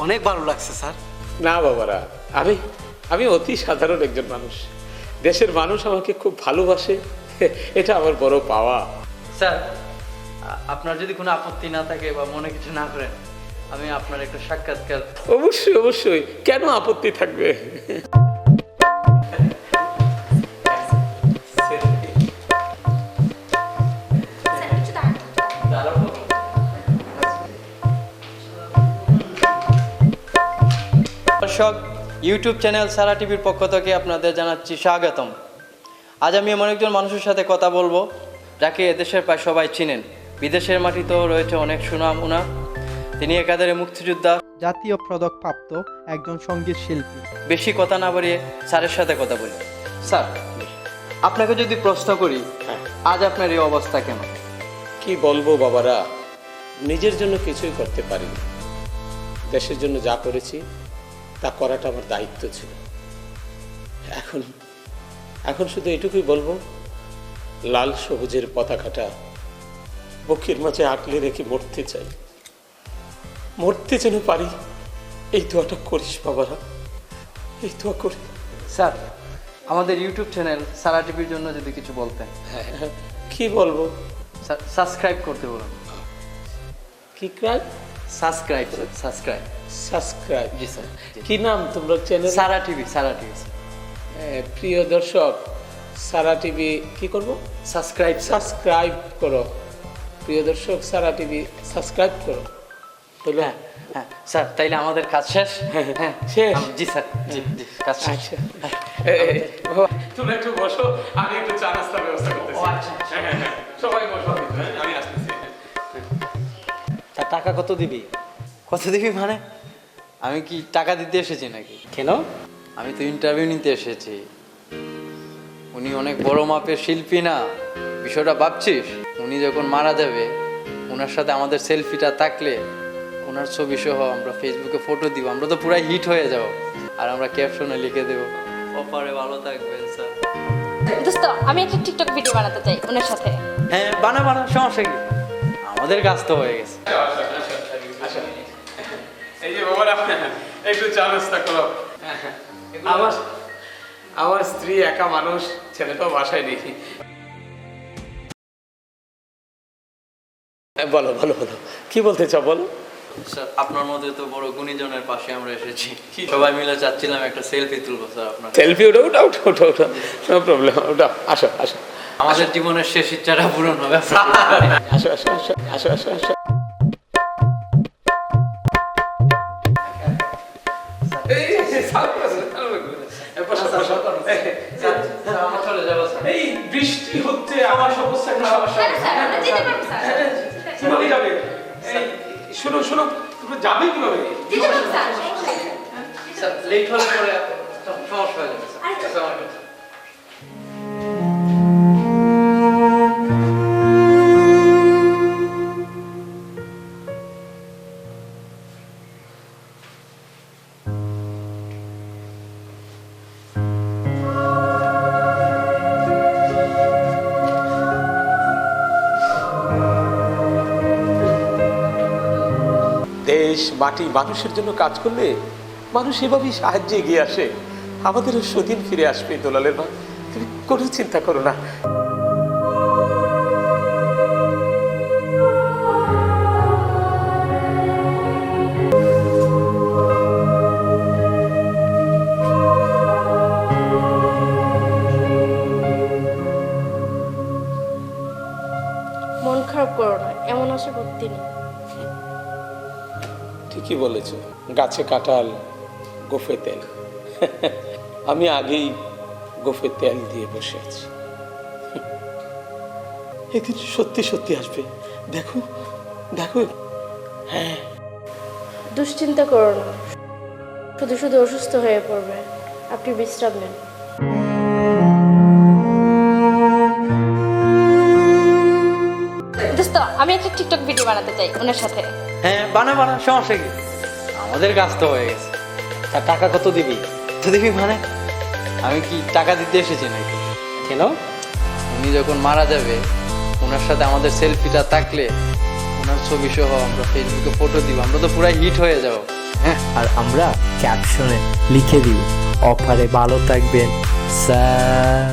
অনেক ভালো লাগছে স্যার। না বাবারা, আমি আমি অতি সাধারণ একজন মানুষ। দেশের মানুষ আমাকে খুব ভালোবাসে, এটা আমার বড় পাওয়া। স্যার, আপনার যদি কোনো আপত্তি না থাকে বা মনে কিছু না করেন, আমি আপনার একটা সাক্ষাৎকার। অবশ্যই অবশ্যই, কেন আপত্তি থাকবে? দর্শক, ইউটিউব চ্যানেল সারা টিভির পক্ষ থেকে আপনাদের জানাচ্ছি স্বাগতম। আজ আমি এমন একজন মানুষের সাথে কথা বলবো যাকে এদেশের প্রায় সবাই চিনেন। বিদেশের মাটিতেও রয়েছে অনেক সুনাম উনার। তিনি একাধারে মুক্তিযোদ্ধা, জাতীয় পদকপ্রাপ্ত একজন সঙ্গীত শিল্পী। বেশি কথা না বাড়িয়ে স্যারের সাথে কথা বলি। স্যার, আপনাকে যদি প্রশ্ন করি, আজ আপনার এই অবস্থা কেন? কি বলবো বাবারা, নিজের জন্য কিছুই করতে পারিনি। দেশের জন্য যা করেছি তা করাটা আমার দায়িত্ব ছিল। এখন এখন শুধু এটুকুই বলবো, লাল সবুজের পতাকাটা বুকের মাঝে আঁকলে রেখে মরতে চাই। মরতে যেন পারি, এই দোয়াটা করিস বাবারা, এই দোয়া করি। স্যার, আমাদের ইউটিউব চ্যানেল সারা টিভির জন্য যদি কিছু বলতেন। কি বলবো? স্যার, সাবস্ক্রাইব করতে বলুন। কি ক্রাইব? Subscribe sir, subscribe. সাবস্ক্রাইব। জি স্যার। কি নাম তোমরা channel? Sara TV, Sara TV sir. প্রিয় দর্শক, সারা টিভি কি করব? সাবস্ক্রাইব সাবস্ক্রাইব করো। প্রিয় দর্শক, সারা টিভি সাবস্ক্রাইব করো। হলো? হ্যাঁ হ্যাঁ স্যার, তাইলে আমাদের কাজ শেষ। হ্যাঁ শেষ? জি স্যার, জি জি, কাজ শেষ। আচ্ছা, তোমরা একটু বসো, আমি একটু চা নাস্তার ব্যবস্থা করতেছি। ও আচ্ছা। হ্যাঁ, সবাই বসো, আমি আসতেছি। তা টাকা কত দিবি? কত দিবি মানে? আমি কি টাকা দিতে এসেছি নাকি? কেন? আমি তো ইন্টারভিউ নিতে এসেছি। উনি অনেক বড় মাপের শিল্পী না, বিষয়টা ভাবছিস? উনি যখন মারা যাবে, ওনার সাথে আমাদের সেলফিটা থাকলে ওনার ছবি সহ আমরা ফেসবুকে ফটো দিব, আমরা তো পুরাই হিট হয়ে যাব। আর আমরা ক্যাপশনে লিখে দেব, অপারে ভালো থাকবেন স্যার। দোস্ত, আমি একটা টিকটক ভিডিও বানাতে চাই ওনার সাথে। হ্যাঁ, বানা, সমস্যা কি? আমাদের কাজ তো হয়ে গেছে। এই যে বাবারা, একটু চা নাস্তা করো। আমার আমার স্ত্রী একা মানুষ, ছেলেটাও বাসায় নেই। বলো বলো বলো, কি বলতে চাও বলো। স্যার, আপনার মধ্যে তো বড় গুণীজনের পাশে আমরা এসেছি, সবাই মিলে চাচ্ছিলাম একটা সেলফি তুলবো স্যার আপনার। সেলফি ওটা ওটা ওটা ওটা ওটা নো প্রবলেম, ওটা আসো আসো। আমাদের জীবনের শেষ ইচ্ছাটা পূরণ হবে। আসো আসো আসো আসো আসো আসো। এই বৃষ্টি হচ্ছে, আমার সমস্যা একটা সমস্যা। কিভাবে যাবে? শোনো শোনো, তুমি যাবে কিভাবে? স্যার, লেট হলে পরে সমস্যা হয়ে যাবে স্যার। দেশ মাটি মানুষের জন্য কাজ করলে মানুষ এভাবেই সাহায্যে এগিয়ে আসে। আমাদেরও সুদিন ফিরে আসবে দোলালের মা, তুমি কোনো চিন্তা করো না। মন খারাপ করো না, এমন আশা করতে নেই। ঠিকই বলেছ, গাছে কাঁঠাল গোফে তেল। আমি আগেই গোফে তেল দিয়ে বসে আছি। একদিন সত্যি সত্যি আসবে, দেখো দেখো। হ্যাঁ, দুশ্চিন্তা করো না, শুধু শুধু অসুস্থ হয়ে পড়বে। আপনি বিশ্রাম নেন। দোস্ত, আমি একটা টিকটক ভিডিও বানাতে চাই ওনার সাথে। হ্যাঁ, বানা, সমস্যা কি? আমাদের কাজ তো হয়ে গেছে। তা টাকা কত দিবি? তো দেখবি মানে, আমি কি টাকা দিতে এসেছি নাকি? কেন? উনি যখন মারা যাবে, ওনার সাথে আমাদের সেলফিটা থাকলে ওনার ছবি সহ আমরা ফেসবুকে ফটো দিব, আমরা তো পুরাই হিট হয়ে যাব। হ্যাঁ আর আমরা ক্যাপশনে লিখে দিব অফারে ভালো থাকবেন স্যার।